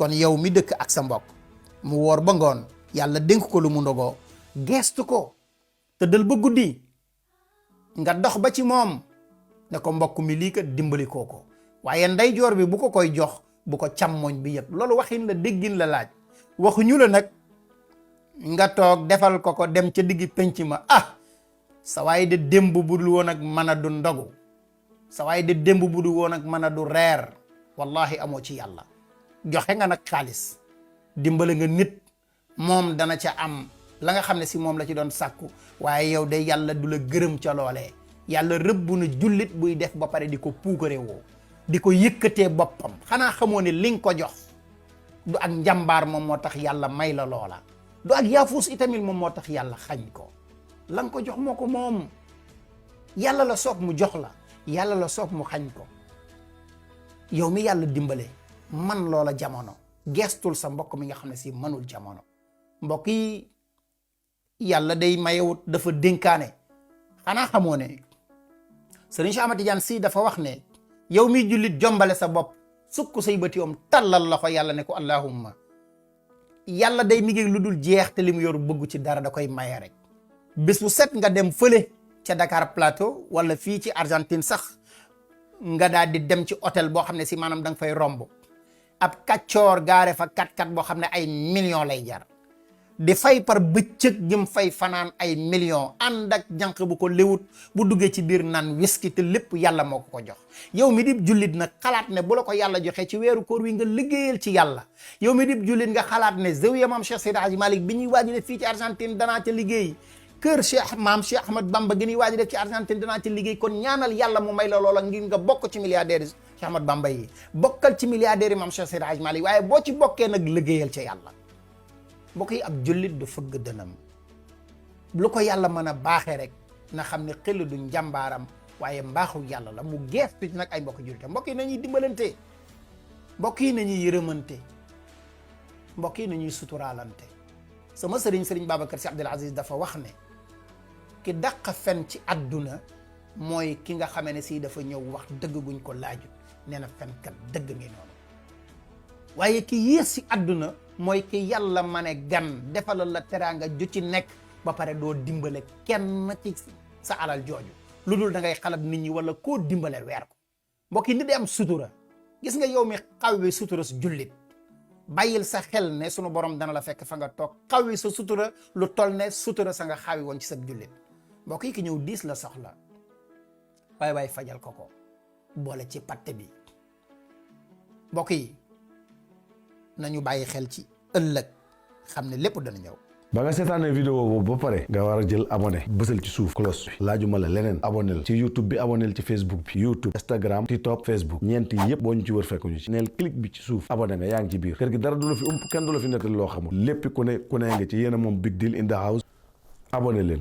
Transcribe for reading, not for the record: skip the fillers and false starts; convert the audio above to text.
kon yow mi dëkk ak sa mbokk mu woor ba ngoon yàlla dénk ko lu mu ndogoo geestu ko tëddal ba guddi nga dox ba ci moom ne ko mbokk mi lii kat dimbali ko waaye ndeyjoor bi bu ko koy jox bu ko càmmoñ bi yëpp loolu waxin la déggin la laaj waxuñu la nag nga toog defal ko dem ca diggi penc ma sa waay de démb bu dul woon ak mën a du ndogu sa waay de démb bu dul woon ak mën a du reer wallahi amoo ci yàlla joxe nga nag xaalis dimbale nga nit moom dana ca am la nga xam ne si moom la ci doon sàkku waaye yow de yàlla du la gërëm ca loolee yàlla rëbbu na jullit buy def ba pare di ko puukare woo di ko yëkkatee boppam xanaa xamoo ne li nga ko jox du ak njàmbaar moom moo tax yàlla may la loola du ak yaafuus itamit moom moo tax yàlla xañ ko la nga ko jox moo ko moom yàlla la soob mu jox la yàlla la soob mu xañ ko yow mi yàlla dimbale man loola jamono gestul sa mbokk mi nga xam ne si mënul jamono mbokk yi yàlla day mayewut dafa dénkaane xanaa xamoo ne Sëriñ Cheikh Ahmad Tidiane Sy dafa wax ne yow mi jullit jombale sa bopp sukk say bëti om tàllal la ko yàlla ne ko allahumma yàlla day mi ngi lu dul jeex te li mu yor bëggu ci dara da koy maye rek bés bu set nga dem fële ca Dakar Plateau wala fii ci Argentine sax nga daal di dem ci hôtel boo xam ne si maanaam da nga fay romb ab kàccoor gaare fa kat boo xam ne ay millions lay jar di fay par bëccëg jëm fay fanaan ay millions ànd ak jànq bu ko léwut bu duggee ci biir naan whisky te lépp yàlla moo ko jox yow mi di jullit nag xalaat ne bu la ko yàlla joxee ci weeru koor wi nga liggéeyal ci yàlla yow mi di jullit nga xalaat ne zawiya maam Cheikh Seydi Hadji Malick bi ñuy waaj def fii ci Argentine danaa ca liggéey kër Cheikh Ahmad Bamba gi ñuy waaj def ci Argentine danaa ca liggéey kon ñaanal yàlla mu may la loola ngir nga bokk ci milliardaires Cheikh Ahmad Bamba yi bokkal ci milliardaires yi maam Cheikh Seydi Hadji Malick waaye boo ci bokkee nag liggéeyal ca yàlla mbokk yi ab jullit du fëgg dënam lu ko yàlla mën a baaxee rek na xam ne xel du njàmbaaram waaye mbaaxu yàlla la mu geestu ci nag ay mbokk jullit mbokk yi nañuy dimbalante mbokk yi nañuy yërëmante mbokk yi nañuy suturaalante sama sëriñ Babacar Sy Abdoul Aziz dafa wax ne ki dàq fen ci àdduna mooy ki nga xamee ne si dafa ñëw wax dëgg guñ ko laajut nee na fenkat dëgg ngi noonu waaye ki yées ci àdduna mooy ki yàlla ma ne gan defalal la teraanga ju ci nekk ba pare doo dimbale kenn ci sa alal jooju lu dul da ngay xalaat nit ñi wala koo dimbale weer ko mbokk yi nit day am sutura gis nga yow mi xawwi sutura su jullit bàyyil sa xel ne sunu borom dana la fekk fa nga toog xawwi sa sutura lu tol ne sutura sa nga xawi woon ci sa jullit mbokk yi ki ñëw diis la soxla waaye fajal ko boole ci patte bi mbokk yi nañu bàyyi xel ci ëllëg xam ne lépp dana ñëw. ba nga seetaanee vidéo boobu ba pare nga war a jël abonné bësal ci suuf cloche bi laajuma la leneen abonné ci YouTube bi abonné ci Facebook bi YouTube Instagram TikTok Facebook ñeenti yépp boo ñu ci wër fekk ñu ci neel clic bi ci suuf abonné nga yaa ngi ci biir kër gi dara du la fi ump kenn du la fi nettali loo xamul lépp ku ne nga ci yéen a moom big deal in the house abonné leen.